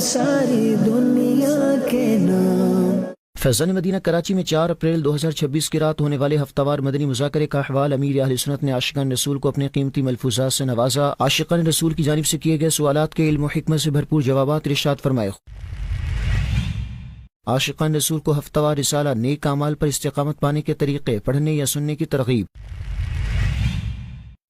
ساری دنیا کے نام۔ فیضان مدینہ کراچی میں 4 اپریل 2026 کی رات ہونے والے ہفتہ وار مدنی مذاکرے کا احوال امیر اہل سنت نے عاشقان رسول کو اپنے قیمتی ملفوظات سے نوازا۔ عاشقان رسول کی جانب سے کیے گئے سوالات کے علم و حکمت سے بھرپور جوابات ارشاد فرمائے۔ عاشقان رسول کو ہفتہ وار رسالہ نیک اعمال پر استقامت پانے کے طریقے، پڑھنے یا سننے کی ترغیب۔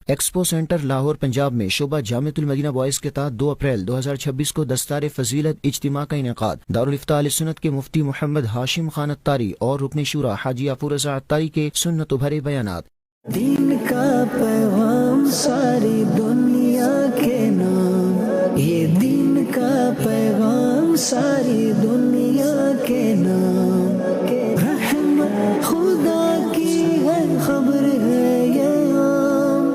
ایکسپو سینٹر لاہور پنجاب میں شعبہ جامعۃ المدینہ بوائز کے تحت 2 اپریل 2026 کو دستار فضیلت اجتماع کا انعقاد۔ دارالفتاء اہل سنت کے مفتی محمد ہاشم خان اتاری اور رکن شورا حاجی غفور رضا اتاری کے سنت و بھرے بیانات۔ دین کا پیغام ساری دنیا کے نام، یہ دین کا پیغام ساری دنیا کے نام، رحمت خدا کی ہے خبر ہے یہ عام،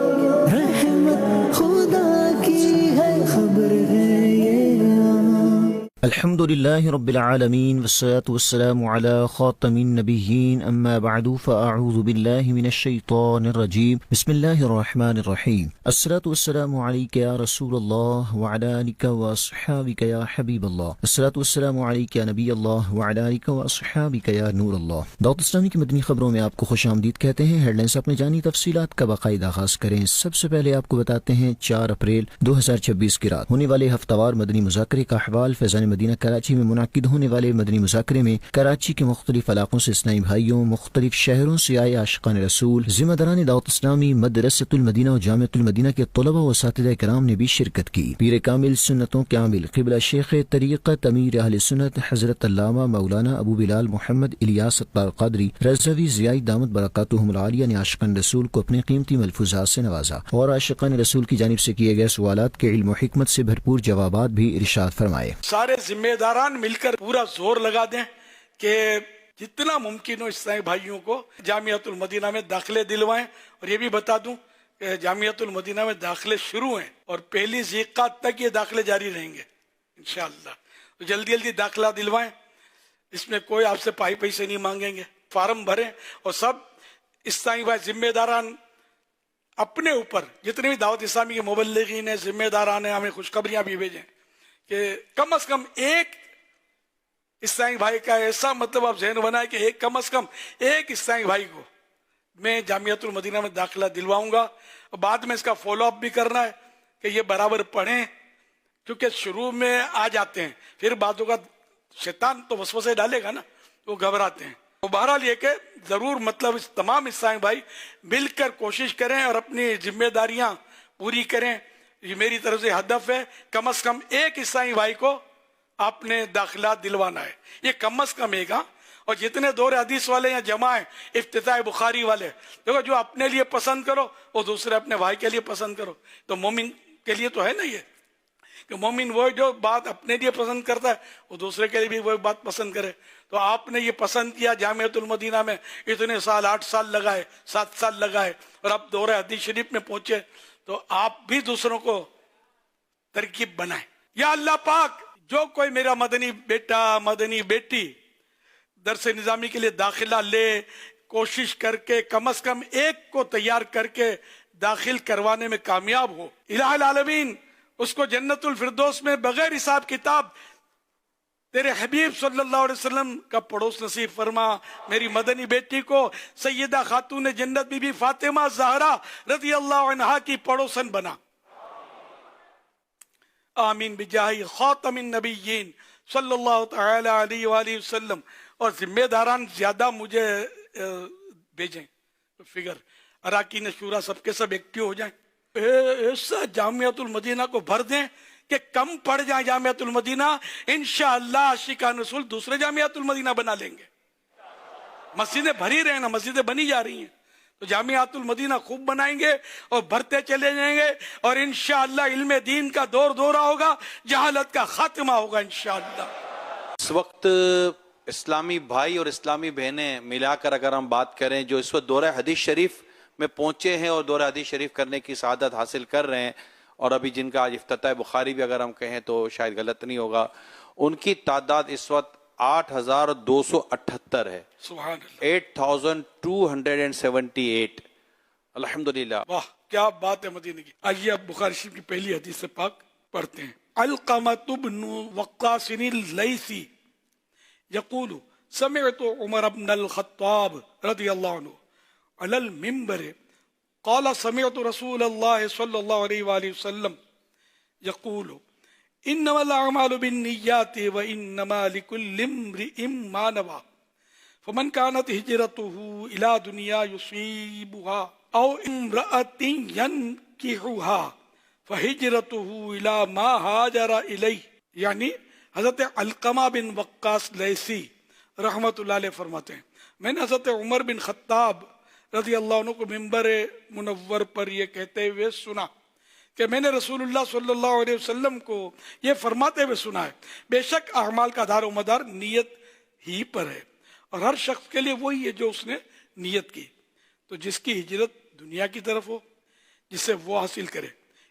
رحمت خدا کی ہے خبر ہے یہ عام۔ الحمد للہ رب العالمین والصلاة والسلام علی خاتم النبیین اما بعد فاعوذ باللہ من الشیطان الرجیم بسم اللہ الرحمن الرحیم الصلاة والسلام علیک یا رسول اللہ وعلی آلک واصحابک یا حبیب اللہ الصلاة والسلام علیک یا نبی اللہ وعلی آلک واصحابک یا نور اللہ۔ دعوت اسلامی کی مدنی خبروں میں آپ کو خوش آمدید کہتے ہیں۔ ہیڈ لائنز اپنے جانی تفصیلات کا باقاعدہ آغاز کریں۔ سب سے پہلے آپ کو بتاتے ہیں 4 اپریل 2026 کی رات ہونے والے ہفتہ وار مدنی مذاکرے کا احوال۔ فیضان مدینہ کراچی میں منعقد ہونے والے مدنی مذاکرے میں کراچی کے مختلف علاقوں سے اسلامی بھائیوں، مختلف شہروں سے آئے عاشقان رسول، ذمہ داران دعوت اسلامی، مدرسۃ المدینہ اور جامعۃ المدینہ کے طلباء و اساتذہ کرام نے بھی شرکت کی۔ پیر کامل سنتوں کے عامل قبلہ شیخ طریقت امیر اہل سنت حضرت علامہ مولانا ابو بلال محمد الیاس اتار قادری رضوی ضیائی دامت برکاتہم العالیہ نے عاشقان رسول کو اپنے قیمتی ملفوظات سے نوازا اور عاشقان رسول کی جانب سے کیے گئے سوالات کے علم و حکمت سے بھرپور جوابات بھی ارشاد فرمائے۔ سارے ذمہ داران مل کر پورا زور لگا دیں کہ جتنا ممکن ہو اسلامی بھائیوں کو جامعۃ المدینہ میں داخلے دلوائیں۔ اور یہ بھی بتا دوں کہ جامعۃ المدینہ میں داخلے شروع ہیں اور 1 ذیقعدہ تک یہ داخلے جاری رہیں گے انشاءاللہ۔ تو جلدی جلدی داخلہ دلوائیں، اس میں کوئی آپ سے پیسے نہیں مانگیں گے، فارم بھریں اور سب اسلامی بھائی ذمہ داران اپنے اوپر جتنے بھی دعوت اسلامی کے مبلغین ہیں، ذمہ داران ہیں، ہمیں خوشخبریاں بھی بھیجیں کہ کم از کم ایک اسلامی بھائی کا ایسا مطلب آپ ذہن بنائے کہ کم از کم ایک اسلامی بھائی کو میں جامعۃ المدینہ میں داخلہ دلواؤں گا۔ اور بعد میں اس کا فالو اپ بھی کرنا ہے کہ یہ برابر پڑھیں، کیونکہ شروع میں آ جاتے ہیں، پھر بعدوں کا شیطان تو وسوسے ڈالے گا نا، وہ گھبراتے ہیں۔ تو بہرحال یہ کہ ضرور مطلب اس تمام اسلامی بھائی مل کر کوشش کریں اور اپنی ذمہ داریاں پوری کریں۔ یہ میری طرف سے ہدف ہے، کم از کم ایک اسلامی بھائی کو آپ نے داخلہ دلوانا ہے، یہ کم از کم ایک۔ اور جتنے دور حدیث والے یا جمع ہیں، افتتاح بخاری والے، دیکھو جو اپنے لیے پسند کرو وہ دوسرے اپنے بھائی کے لیے پسند کرو۔ تو مومن کے لیے تو ہے نا یہ کہ مومن وہ جو بات اپنے لیے پسند کرتا ہے وہ دوسرے کے لیے بھی وہ بات پسند کرے۔ تو آپ نے یہ پسند کیا جامعۃ المدینہ میں، اتنے سال 8 سال لگائے، 7 سال لگائے اور اب دور حدیث شریف میں پہنچے، تو آپ بھی دوسروں کو ترکیب بنائیں۔ یا اللہ پاک، جو کوئی میرا مدنی بیٹا مدنی بیٹی درس نظامی کے لیے داخلہ لے، کوشش کر کے کم از کم ایک کو تیار کر کے داخل کروانے میں کامیاب ہو، الہ العالمین اس کو جنت الفردوس میں بغیر حساب کتاب تیرے حبیب صلی اللہ علیہ وسلم کا پڑوس نصیب فرما۔ میری مدنی بیٹی کو سیدہ خاتون جنت بی بی فاطمہ زہرا رضی اللہ عنہا کی پڑوسن بنا، آمین بجاہ خاتم النبیین صلی اللہ تعالی علیہ وآلہ وسلم۔ اور ذمہ داران زیادہ مجھے بھیجیں، فگر اراکین شورا سب کے سب ایکٹیو ہو جائیں، ایسا جامعۃ المدینہ کو بھر دیں کہ کم پڑ جائیں جامعۃ المدینہ، انشاءاللہ عاشقان رسول دوسرے جامعۃ المدینہ بنا لیں گے۔ مسجدیں بھری رہے نا، مسجدیں بنی جا رہی ہیں، تو جامعۃ المدینہ خوب بنائیں گے اور بھرتے چلے جائیں گے، اور انشاءاللہ علم دین کا دور دورہ ہوگا، جہالت کا خاتمہ ہوگا انشاءاللہ۔ اس وقت اسلامی بھائی اور اسلامی بہنیں ملا کر اگر ہم بات کریں جو اس وقت دورہ حدیث شریف میں پہنچے ہیں اور دورہ حدیث شریف کرنے کی سعادت حاصل کر رہے ہیں، اور ابھی جن کا آج افتتاح بخاری بھی اگر ہم کہیں تو شاید غلط نہیں ہوگا، ان کی تعداد اس وقت 8278 ہے، سبحان اللہ، 8278 الحمدللہ۔ واہ کیا بات ہے مدینہ کی۔ آئیے اب بخاری شریف کی پہلی حدیث پاک پڑھتے ہیں۔ علقمة بن وقاص الليثي يقول سمعت عمر بن الخطاب رضي الله عنه على المنبر قال سمعت رسول الله صلى الله عليه وآله وسلم يقول انما الاعمال بالنيات وانما لكل امرئ ما نوى فمن كانت هجرته الى دنيا يصيبها او امرأة ينكحها فہجرته الى ما هاجر الیہ. یعنی حضرت علقمہ بن وقاص لیثی رحمت اللہ علیہ فرماتے ہیں میں نے حضرت عمر بن خطاب رضی اللہ عنہ کو ممبر منور پر یہ کہتے ہوئے سنا کہ میں نے رسول اللہ صلی اللہ علیہ وسلم کو یہ فرماتے ہوئے سنا ہے بے شک اعمال کا دار و مدار نیت ہی پر ہے اور ہر شخص کے لیے وہی ہے جو اس نے نیت کی. تو جس کی ہجرت دنیا کی طرف ہو جس سے وہ حاصل کرے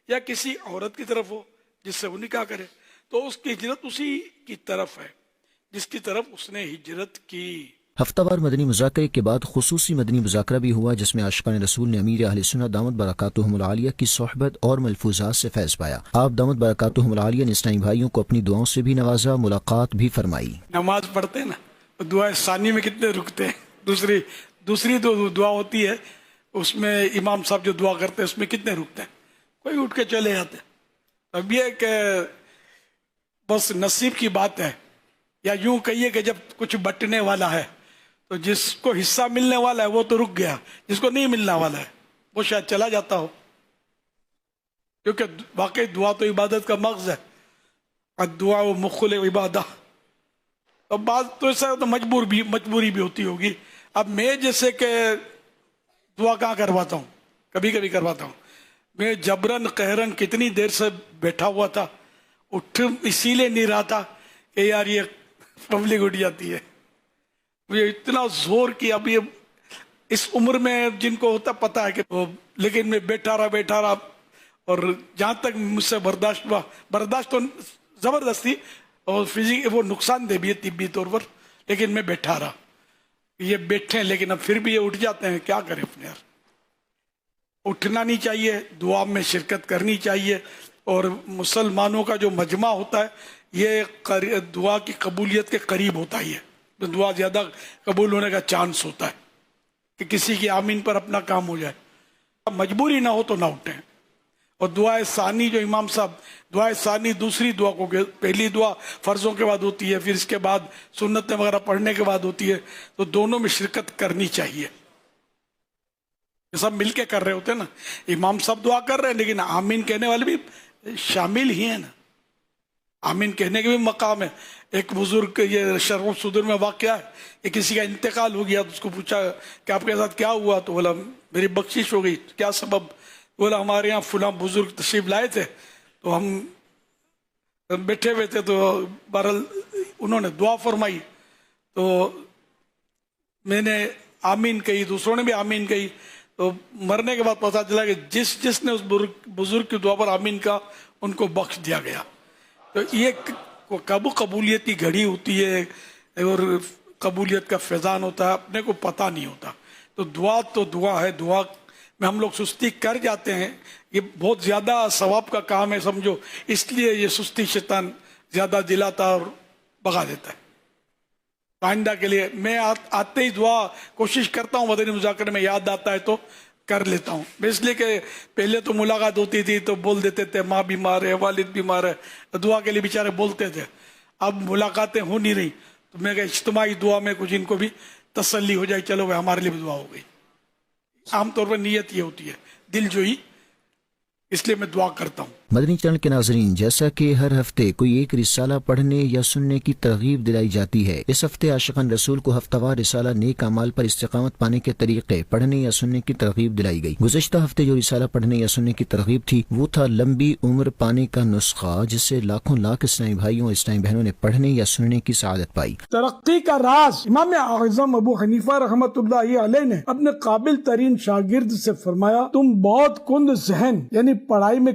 یا کسی عورت کی طرف ہو جس سے وہ نکاح کرے تو اس کی ہجرت اسی کی طرف ہے جس کی طرف اس نے ہجرت کی. ہفتہ وار مدنی مذاکرے کے بعد خصوصی مدنی مذاکرہ بھی ہوا جس میں عاشقان رسول نے امیر اہل سنت دامت برکاتہم العالیہ کی صحبت اور ملفوظات سے فیض پایا. آپ دامت برکاتہم العالیہ نے اسلامی بھائیوں کو اپنی دعاؤں سے بھی نوازا، ملاقات بھی فرمائی. نماز پڑھتے ہیں نا دعا ثانی میں کتنے رکتے ہیں، دوسری دعا ہوتی ہے اس میں امام صاحب جو دعا کرتے ہیں اس میں کتنے رکتے ہیں، کوئی اٹھ کے چلے جاتے ہیں. اب یہ کہ بس نصیب کی بات ہے، یا یوں کہیے کہ جب کچھ بٹنے والا ہے تو جس کو حصہ ملنے والا ہے وہ تو رک گیا، جس کو نہیں ملنے والا ہے وہ شاید چلا جاتا ہو، کیونکہ واقعی دعا تو عبادت کا مغز ہے. الدعاء مخ العبادہ. اب بات تو ایسا تو مجبوری بھی ہوتی ہوگی. اب میں جیسے کہ دعا کہاں کرواتا ہوں، کبھی کبھی کرواتا ہوں، میں جبرن قہرن کتنی دیر سے بیٹھا ہوا تھا، اٹھ اسی لیے نہیں رہا تھا کہ یار یہ پبلک اٹھ جاتی ہے. مجھے اتنا زور کیا. اب یہ اس عمر میں جن کو ہوتا پتہ ہے کہ لیکن میں بیٹھا رہا اور جہاں تک مجھ سے برداشت تو زبردستی اور وہ نقصان دہ بھی ہے طبی طور پر، لیکن میں بیٹھا رہا. یہ بیٹھے ہیں لیکن اب پھر بھی یہ اٹھ جاتے ہیں، کیا کریں اپنے یار. اٹھنا نہیں چاہیے، دعا میں شرکت کرنی چاہیے. اور مسلمانوں کا جو مجمع ہوتا ہے یہ دعا کی قبولیت کے قریب ہوتا ہی ہے. دعا زیادہ قبول ہونے کا چانس ہوتا ہے کہ کسی کی آمین پر اپنا کام ہو جائے. مجبوری نہ ہو تو نہ اٹھیں. اور دعائے ثانی جو امام صاحب دعائے ثانی دوسری دعا کو، پہلی دعا فرضوں کے بعد ہوتی ہے، پھر اس کے بعد سنتیں وغیرہ پڑھنے کے بعد ہوتی ہے، تو دونوں میں شرکت کرنی چاہیے. سب مل کے کر رہے ہوتے ہیں نا. امام صاحب دعا کر رہے ہیں لیکن آمین کہنے والے بھی شامل ہی ہیں نا. آمین کہنے کے بھی مقام ہے. ایک بزرگ یہ شرح الصدور میں واقعہ ہے کہ کسی کا انتقال ہو گیا تو اس کو پوچھا کہ آپ کے ساتھ کیا ہوا، تو بولا میری بخشش ہو گئی. کیا سبب؟ بولا ہمارے یہاں فلاں بزرگ تشریف لائے تھے تو ہم بیٹھے ہوئے تھے تو بہرحال انہوں نے دعا فرمائی تو میں نے آمین کہی، دوسروں نے بھی آمین کہی. تو مرنے کے بعد پتا چلا کہ جس نے اس بزرگ کی دعا پر آمین کہا ان کو بخش دیا گیا. تو یہ کب قبولیت کی گھڑی ہوتی ہے اور قبولیت کا فیضان ہوتا ہے، اپنے کو پتہ نہیں ہوتا. تو دعا ہے. دعا میں ہم لوگ سستی کر جاتے ہیں. یہ بہت زیادہ ثواب کا کام ہے سمجھو، اس لیے یہ سستی شیطان زیادہ دلاتا اور بھگا دیتا ہے. آئندہ کے لیے میں آتے ہی دعا کوشش کرتا ہوں، مدنی مذاکرے میں یاد آتا ہے تو کر لیتا ہوں. اس لیے کہ پہلے تو ملاقات ہوتی تھی تو بول دیتے تھے ماں بیمار ہے، والد بیمار ہے، دعا کے لیے بیچارے بولتے تھے. اب ملاقاتیں ہو نہیں رہی تو میں کہ اجتماعی دعا میں کچھ ان کو بھی تسلی ہو جائے، چلو بھائی ہمارے لیے بھی دعا ہو گئی. عام طور پر نیت یہ ہوتی ہے دل جوئی، اس لیے میں دعا کرتا ہوں. مدنی چینل کے ناظرین، جیسا کہ ہر ہفتے کوئی ایک رسالہ پڑھنے یا سننے کی ترغیب دلائی جاتی ہے، اس ہفتے عاشقان رسول کو ہفتہ وار رسالہ نیک اعمال پر استقامت پانے کے طریقے پڑھنے یا سننے کی ترغیب دلائی گئی. گزشتہ ہفتے جو رسالہ پڑھنے یا سننے کی ترغیب تھی وہ تھا لمبی عمر پانے کا نسخہ، جس سے لاکھوں لاکھ اسلامی بھائیوں اور اسلامی بہنوں نے پڑھنے یا سننے کی سعادت پائی. ترقی کا راز امام اعظم ابو حنیفہ رحمۃ اللہ علیہ نے اپنے قابل ترین شاگرد سے فرمایا، تم بہت کند ذہن یعنی پڑھائی میں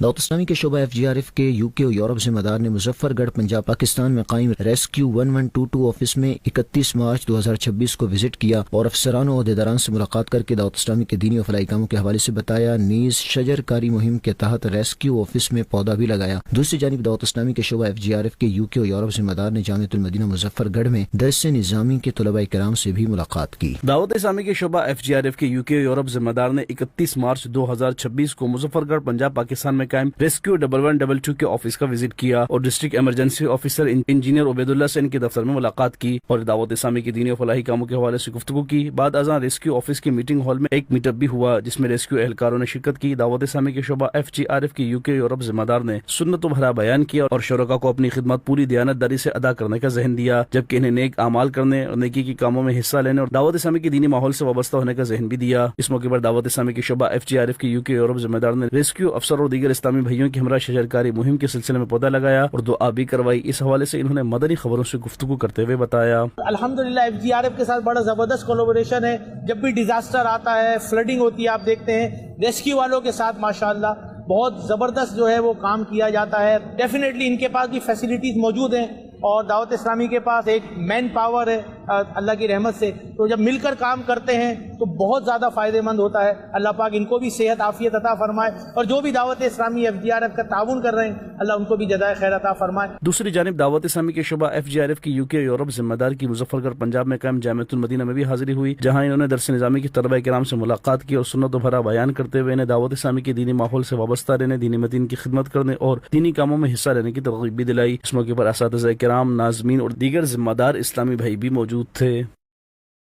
دعوت اسلامی کے شعبہ FGRF کے UK اور یورپ ذمہ دار نے مظفر گڑھ پنجاب پاکستان میں قائم ریسکیو 1122 آفس میں 31 مارچ 2026 کو وزٹ کیا اور افسران و عہدیداران سے ملاقات کر کے دعوت اسلامی کے دینی و فلاحی کاموں کے حوالے سے بتایا، نیز شجر کاری مہم کے تحت ریسکیو آفس میں پودا بھی لگایا۔ دوسری جانب دعوت اسلامی کے شعبہ FGRF کے UK اور یورپ ذمہ دار نے جامعۃ المدینہ مظفر گڑھ میں درس نظامی کے طلباء کرام سے بھی ملاقات کی۔ دعوت اسلامی کے شعبہ FGRF کے UK اور یورپ ذمہ دار نے 31 مارچ 2026 کو مظفر گڑھ پنجاب پاکستان میں قائم ریسکیو 1122 کے آفس کا وزٹ کیا اور district emergency officer engineer Ubaid Ullah سے ان کے دفتر میں ملاقات کی اور دعوت اسلامی کے دینی و فلاحی کاموں کے حوالے سے گفتگو کی۔ بعد ازاں ریسکیو آفس کی میٹنگ ہال میں ایک میٹ اپ بھی ہوا جس میں ریسکیو اہلکاروں نے شرکت کی۔ دعوت اسلامی کے شعبہ FGRF کے UK یورپ ذمہ دار نے سنت و بھرا بیان کیا اور شرکاء کو اپنی خدمات پوری دیانت داری سے ادا کرنے کا ذہن دیا، جبکہ انہیں نیک اعمال کرنے اور نیکی کے کاموں میں حصہ لینے اور دعوت اسلامی کے دینی ماحول سے وابستہ ہونے کا ذہن بھی دیا۔ اس موقع پر دعوت اسلامی کے شعبہ FGRF کے UK یورپ ذمہ دار نے ریسکیو افسر اور دیگر اسلامی بھائیوں کی ہمراہ شجرکاری مہم کے سلسلے میں پودا لگایا اور دعا بھی کروائی۔ اس حوالے سے انہوں نے مدنی خبروں سے گفتگو کرتے ہوئے بتایا، الحمدللہ FGRF کے ساتھ بڑا زبردست کولیبوریشن ہے۔ جب بھی ڈیزاسٹر آتا ہے، فلڈنگ ہوتی ہے، آپ دیکھتے ہیں ریسکیو والوں کے ساتھ ماشاءاللہ بہت زبردست جو ہے وہ کام کیا جاتا ہے۔ ڈیفینیٹلی ان کے پاس بھی فیسلٹیز موجود ہیں اور دعوت اسلامی کے پاس ایک مین پاور ہے اللہ کی رحمت سے، تو جب مل کر کام کرتے ہیں تو بہت زیادہ فائدہ مند ہوتا ہے۔ اللہ پاک ان کو بھی صحت عافیت عطا فرمائے اور جو بھی دعوت اسلامی FGRF کا تعاون کر رہے ہیں اللہ ان کو بھی جزائے خیر عطا فرمائے۔ دوسری جانب دعوت اسلامی کے شعبہ FGRF کی UK یورپ ذمہ دار کی مظفر گڑھ پنجاب میں قائم جامعۃ المدینہ میں بھی حاضری ہوئی، جہاں انہوں نے درس نظامی کے طلباء کرام سے ملاقات کی اور سنت و بھرا بیان کرتے ہوئے انہیں دعوت اسلامی کے دینی ماحول سے وابستہ رہنے، دینی متین کی خدمت کرنے اور دینی کاموں میں حصہ لینے کی ترغیب بھی دلائی۔ اس موقع پر اساتذہ کرام، ناظمین اور دیگر ذمہ دار اسلامی بھائی بھی موجود تھے۔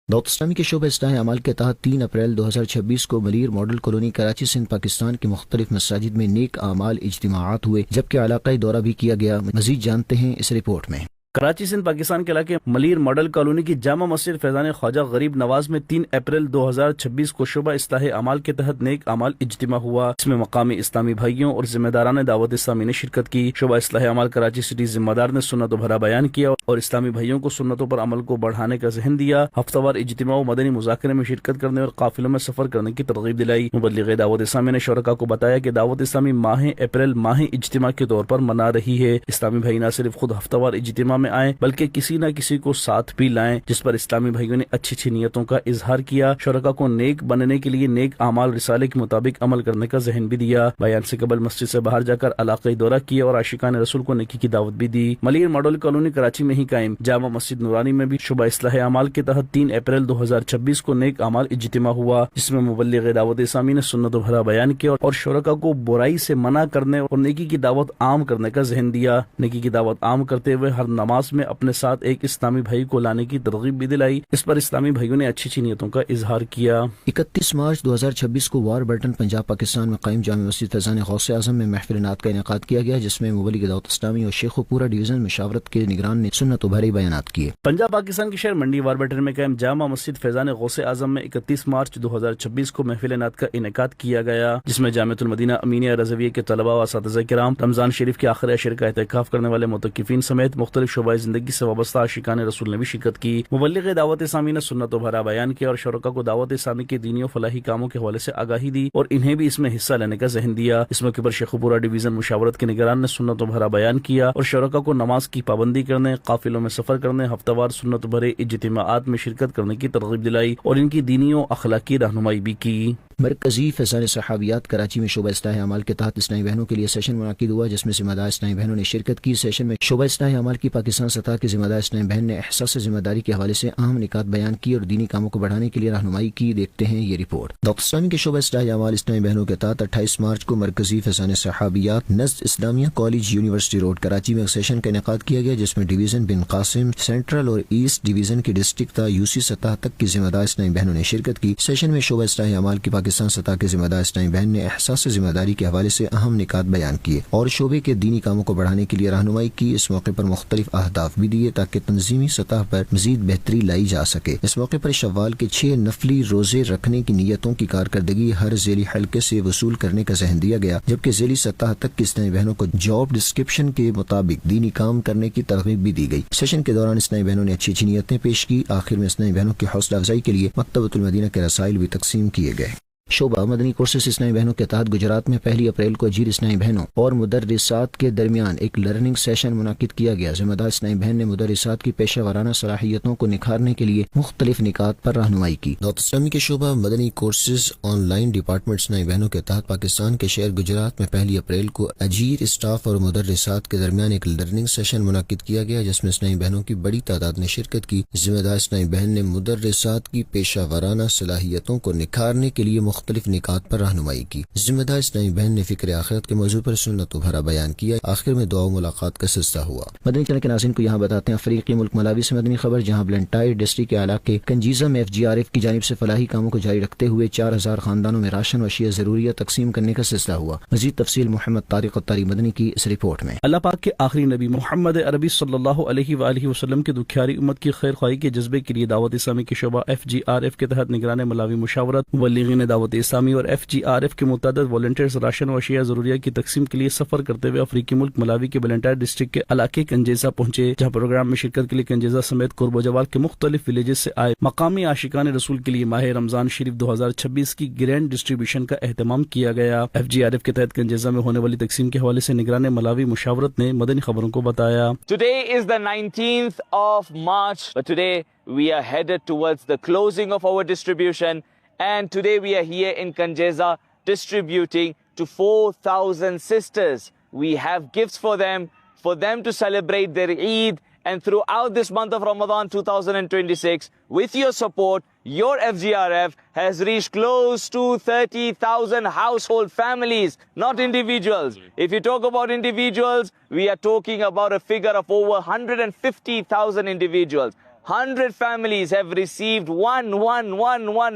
دعوت اسلامی کے شعبہ اصلاح اعمال کے تحت 3 اپریل 2026 کو ملیر ماڈل کالونی کراچی سندھ پاکستان کے مختلف مساجد میں نیک اعمال اجتماعات ہوئے، جبکہ علاقائی دورہ بھی کیا گیا۔ مزید جانتے ہیں اس رپورٹ میں۔ کراچی سندھ پاکستان کے علاقے ملیر ماڈل کالونی کی جامع مسجد فیضان خواجہ غریب نواز میں 3 اپریل 2026 کو شعبہ اصلاح اعمال کے تحت نیک اعمال اجتماع ہوا، اس میں مقامی اسلامی بھائیوں اور ذمہ داران دعوت اسلامی نے شرکت کی۔ شعبہ اصلاح اعمال کراچی سٹی ذمہ دار نے سنت و بھرا بیان کیا اور اسلامی بھائیوں کو سنتوں پر عمل کو بڑھانے کا ذہن دیا۔ ہفتہ وار اجتماع و مدنی مذاکرے میں شرکت کرنے اور قافلوں میں سفر کرنے کی ترغیب دلائی۔ مبلغ دعوت اسلامی نے شرکاء کو بتایا کہ دعوت اسلامی ماہ اپریل ماہ اجتماع کے طور پر منا رہی ہے۔ اسلامی بھائی نہ صرف خود ہفتہ وار اجتماع میں آئیں بلکہ کسی نہ کسی کو ساتھ بھی لائیں، جس پر اسلامی بھائیوں نے اچھی نیتوں کا اظہار کیا۔ شرکاء کو نیک بننے کے لیے نیک اعمال رسالے کے مطابق عمل کرنے کا ذہن بھی دیا۔ بیان سے قبل مسجد سے باہر جا کر علاقائی دورہ کیا اور عاشقان رسول کو نیکی کی دعوت بھی دی۔ ملیر ماڈل کالونی کراچی میں ہی قائم جامع مسجد نورانی میں بھی شعبہ اصلاح اعمال کے تحت 3 اپریل 2026 کو نیک اعمال اجتماع ہوا، جس میں مبلغ دعوت اسلامی نے سنت و بھرا بیان کیا اور شرکاء کو برائی سے منع کرنے اور نیکی کی دعوت عام کرنے کا ذہن دیا۔ نیکی کی دعوت عام کرتے ہوئے ہر نماز میں اپنے ساتھ ایک اسلامی بھائی کو لانے کی ترغیب بھی دلائی۔ اس پر اسلامی بھائیوں نے اچھی نیتوں کا اظہار کیا۔ 31 مارچ 2026 کو وار برٹن پنجاب پاکستان میں قائم جامع مسجد فیضان غوث اعظم میں محفل نعت کا انعقاد کیا گیا، جس میں مبلغ دعوت اسلامی اور شیخ و پورہ ڈویژن مشاورت کے نگران نے سنت و بھرے بیانات کیے۔ پنجاب پاکستان کے شہر منڈی وار برٹن میں قائم جامع مسجد فیضان غوث اعظم میں 31 مارچ 2026 کو محفل نعت کا انعقاد کیا گیا، جس میں جامعۃ المدینہ امینیہ رضویہ کے طلباء و اساتذہ کرام، رمضان شریف کے آخری عشر کا اعتکاف کرنے والے معتکفین سمیت مختلف شعبۂ زندگی سے وابستہ عاشقان رسول نے بھی شرکت کی۔ مبلغ دعوت اسلامی نے سنت و بھرا بیان کیا اور شرکاء کو دعوت اسلامی کے دینی و فلاحی کاموں کے حوالے سے آگاہی دی اور انہیں بھی اس میں حصہ لینے کا ذہن دیا۔ اس موقع پر شیخ پورہ ڈویژن مشاورت کے نگران نے سنت و بھرا بیان کیا اور شرکاء کو نماز کی پابندی کرنے، قافلوں میں سفر کرنے، ہفتہ وار سنت و بھرے اجتماعات میں شرکت کرنے کی ترغیب دلائی اور ان کی دینی و اخلاقی رہنمائی بھی کی۔ مرکزی فیضان صحابیات کراچی میں شعبہ اصلاح اعمال کے تحت اسلامی بہنوں کے لیے سیشن منعقد ہوا، جس میں ذمہ دار اسلامی بہنوں نے شرکت کی۔ سیشن میں شعبہ اصلاح اعمال کی پاکستان سطح کے ذمہ دار اسلامی بہن نے احساس ذمہ داری کے حوالے سے اہم نکات بیان کی اور دینی کاموں کو بڑھانے کے لیے رہنمائی کی۔ دیکھتے ہیں یہ رپورٹ۔ دعوت اسلامی کے شعبہ اصلاح اعمال اسلامی بہنوں کے تحت 28 مارچ کو مرکزی فیضان صحابیات نزد اسلامیہ کالج یونیورسٹی روڈ کراچی میں ایک سیشن کا انعقاد کیا گیا، جس میں ڈویژن بن قاسم، سینٹرل اور ایسٹ ڈویژن کی ڈسٹرکٹ تا UC سطح تک کی ذمہ دار اسلامی بہنوں نے شرکت کی۔ سیشن میں شعبہ اصلاح اعمال کی پاکستان سطح کے ذمہ دار اسلامی بہن نے احساس ذمہ داری کے حوالے سے اہم نکات بیان کیے اور شعبے کے دینی کاموں کو بڑھانے کے لیے رہنمائی کی۔ اس موقع پر مختلف اہداف بھی دیے تاکہ تنظیمی سطح پر مزید بہتری لائی جا سکے۔ اس موقع پر شوال کے 6 نفلی روزے رکھنے کی نیتوں کی کارکردگی ہر ذیلی حلقے سے وصول کرنے کا ذہن دیا گیا، جبکہ ذیلی سطح تک کی اسلامی بہنوں کو جاب ڈسکرپشن کے مطابق دینی کام کرنے کی ترغیب بھی دی گئی۔ سیشن کے دوران اسلامی بہنوں نے اچھی نیتیں پیش کی۔ آخر میں اسلامی بہنوں کی حوصلہ افزائی کے لیے مکتبۃ المدینہ کے رسائل بھی تقسیم کیے گئے۔ شعبہ مدنی کورسز اسلامی بہنوں کے تحت گجرات میں 1 اپریل کو اجیر اسلامی بہنوں اور مدرسات کے درمیان ایک لرننگ سیشن منعقد کیا گیا۔ ذمہ دار اسلامی بہن نے مدرسات کی پیشہ ورانہ صلاحیتوں کو نکھارنے کے لیے مختلف نکات پر رہنمائی کی۔ دعوت اسلامی کے شعبہ مدنی کورسز آن لائن ڈپارٹمنٹ اسلامی بہنوں کے تحت پاکستان کے شہر گجرات میں 1 اپریل کو اجیر اسٹاف اور مدرسات کے درمیان ایک لرننگ سیشن منعقد کیا گیا، جس میں اسلامی بہنوں کی بڑی تعداد نے شرکت کی۔ ذمہ دار اسلامی بہن نے مدرسات کی پیشہ ورانہ صلاحیتوں کو نکھارنے کے لیے مختلف نکات پر رہنمائی کی۔ ذمہ دار اسلامی بہن نے فکر آخرت کے موضوع پر سنت و بھرا بیان کیا۔ آخر میں دعا و ملاقات کا سلسلہ ہوا۔ مدنی چینل کے ناظرین کو یہاں بتاتے ہیں افریقی ملک ملاوی سے مدنی خبر، جہاں بلنٹائر ڈسٹرکٹ کے علاقے کنجیزہ میں FGRF کی جانب سے فلاحی کاموں کو جاری رکھتے ہوئے 4000 خاندانوں میں راشن و اشیاء ضروریہ تقسیم کرنے کا سلسلہ ہوا۔ مزید تفصیل محمد طارق الطاری مدنی کی اس رپورٹ میں۔ اللہ پاک کے آخری نبی محمد عربی صلی اللہ علیہ وآلہ وسلم کے دکھیاری امت کی خیر خواہی کے جذبے کے لیے دعوت اسلامی کے شعبہ FGRF کے تحت نگران ملاوی مشاورت، مبلغین دعوت اسلامی اور FGRF کے متعدد والنٹیئرز راشن و اشیاء ضروریہ کی تقسیم کے لیے سفر کرتے ہوئے افریقی ملک ملاوی کے بلنٹائر ڈسٹرکٹ کے علاقے کنجیزہ پہنچے، جہاں پروگرام میں شرکت کے لیے کنجیزہ سمیت قرب و جوال کے مختلف ولیجز سے آئے مقامی عاشقان رسول کے لیے ماہ رمضان شریف 2026 کی گرینڈ ڈسٹریبیوشن کا اہتمام کیا گیا۔ FGRF کے تحت کنجیزہ میں ہونے والی تقسیم کے حوالے سے نگران ملاوی مشاورت نے مدنی خبروں کو بتایا۔ Today is the 19th of March, but today we are headed towards the closing of our distribution, and today we are here in Kanjeza distributing to 4,000 sisters. We have gifts for them to celebrate their Eid, and throughout this month of Ramadan 2026, with your support, your FGRF has reached close to 30,000 household families, not individuals. If you talk about individuals, we are talking about a figure of over 150,000 individuals. 100 families have received 1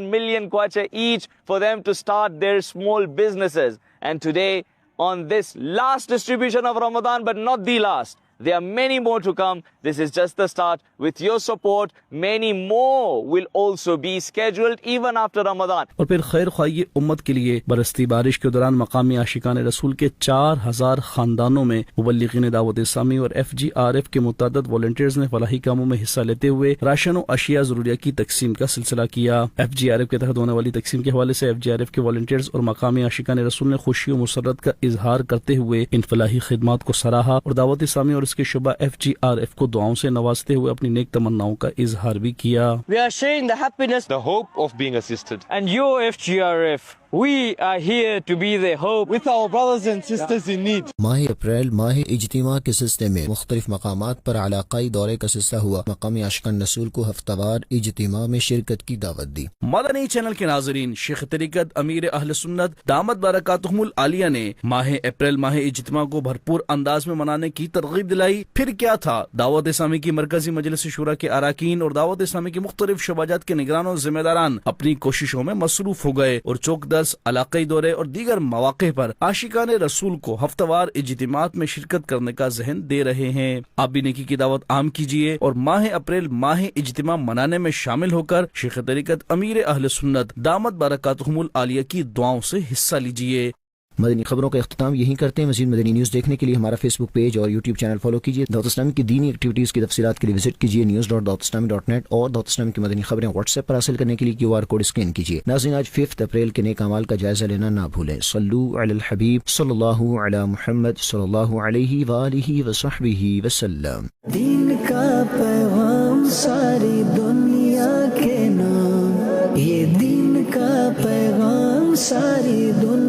million kwacha each for them to start their small businesses. And today, on this last distribution of Ramadan, but not the last, there are many more to come. This is just the start. With your support, many more will also be scheduled even after Ramadan. اور پھر خیر خواہی امت کے لیے برستی بارش کے دوران مقامی عاشقان رسول کے 4000 خاندانوں میں مبلغین دعوت اسلامی اور FGRF کے متعدد والنٹیئرز نے فلاحی کاموں میں حصہ لیتے ہوئے راشن و اشیاء ضروریہ کی تقسیم کا سلسلہ کیا۔ FGRF کے تحت ہونے والی تقسیم کے حوالے سے FGRF کے والنٹیئرز اور مقامی عاشقان رسول نے خوشی و مسرت کا اظہار کرتے ہوئے ان فلاحی خدمات کو سراہا اور دعوت اسلامی اور اس کے شعبہ FGRF کو دعاؤں سے نوازتے ہوئے اپنی نیک تمناؤں کا اظہار بھی کیا۔ We are sharing the happiness, the hope of being assisted. And your FGRF, we are here to be the hope with our brothers and sisters in need. ماہ اپریل ماہ اجتماع کے سلسلے میں مختلف مقامات پر علاقائی دورے کا سلسلہ ہوا۔ مقامی عاشقان رسول کو ہفتہ وار اجتماع میں شرکت کی دعوت دی۔ مدنی چینل کے ناظرین، شیخ طریقت امیر اہل سنت دامت برکاتہم العالیہ نے ماہ اپریل ماہ اجتماع کو بھرپور انداز میں منانے کی ترغیب دلائی۔ پھر کیا تھا، دعوت اسلامی کی مرکزی مجلس شورا کے اراکین اور دعوت اسلامی کی مختلف شعبات کے نگران و ذمہ داران اپنی کوششوں میں مصروف ہو گئے اور چوک درس، علاقائی دورے اور دیگر مواقع پر عاشقان رسول کو ہفتہ وار اجتماعات میں شرکت کرنے کا ذہن دے رہے ہیں۔ آپ بھی نیکی کی دعوت عام کیجیے اور ماہ اپریل ماہ اجتماع منانے میں شامل ہو کر شیخ طریقت امیر اہل سنت دامت برکاتہم العالیہ کی دعاؤں سے حصہ لیجیے۔ مدنی خبروں کا اختتام یہیں کرتے ہیں۔ مزید مدنی نیوز دیکھنے کے لیے ہمارا فیس بک پیج اور یوٹیوب چینل فالو کیجیے۔ دعوت اسلامی کی دینی ایکٹیویٹیز کی تفصیلات کے لیے وزٹ کیجیے news.dawatislami.net اور دعوت اسلامی کی مدنی خبریں واٹس ایپ پر حاصل کرنے کے لیے QR کوڈ اسکین کیجیے۔ ناظرین، آج 5 اپریل کے نیک اعمال کا جائزہ لینا نہ بھولیں۔ صلو علی الحبیب صلی اللہ علی محمد صلی اللہ علیہ وآلہ وصحبہ وسلم۔ دین کا پیغام ساری دنیا کے نام، یہ دین کا پیغام ساری دنیا